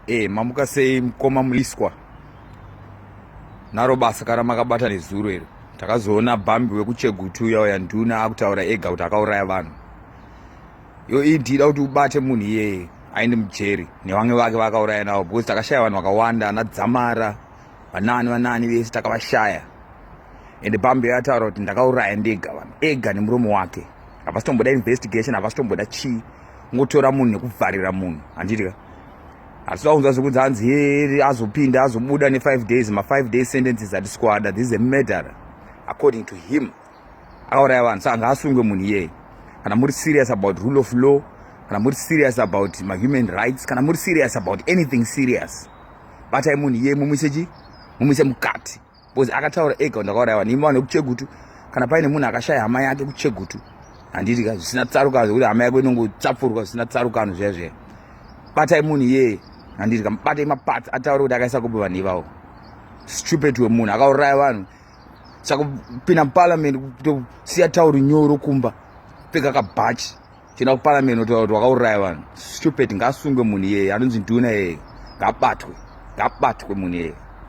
Mamuka sei mukoma muliswa naro basa kana makabata nezuro iro. Takazoona bhambi wekuchegutu yauya nduna akutaura ega kuti akauraya vanhu. Iyi ndida kuti ubate munhu iyeye aende mujeri nevamwe vake vakauraya navo, because takashaya vanhu vakawanda, ana Dzamara, vanani vese takavashaya. Ende bhambi yataura kuti ndakauraya ndega vanhu, ega nemuromo wake. Havasitomboda investigation, havasitomboda chii, ungotora munhu nekuvharira munhu. Handiti ka asi vaunza zvokunzi hanzi azopinda azobuda ne5 days, ma5 days sentences at squad. This is a murder according to him. Akauraya vanhu, saka ngaasungwe munhu iyeye. Kana muri serious about rule of law, kana muri serious about human rights, kana muri serious about anything serious, batai munhu iyeye mumise mukati, because akataura ega ndakauraya vanhu. Imi vanhu vekuchegutu, kana paine munhu akashaya hama yake kuchegutu, handiti ka zvisina tsarukano zvokuti hama yako inongotsapfurwa zvisina tsarukano zviya batai munhu iyeye. Handiti ka batai mapatsi ataure kuti akaisa kupi vanhu ivavo. Stupid wemunhu akauraya vanhu, saka kupinda muparliament kutosiya tauro nyoro kumba pfeka kabhachi china kuparliament otaura kuti wakauraya vanhu. Stupid. Ngaasungwe munhu iyeye, anonzi nduna iyeye, ngaabatwe munhu iyeye.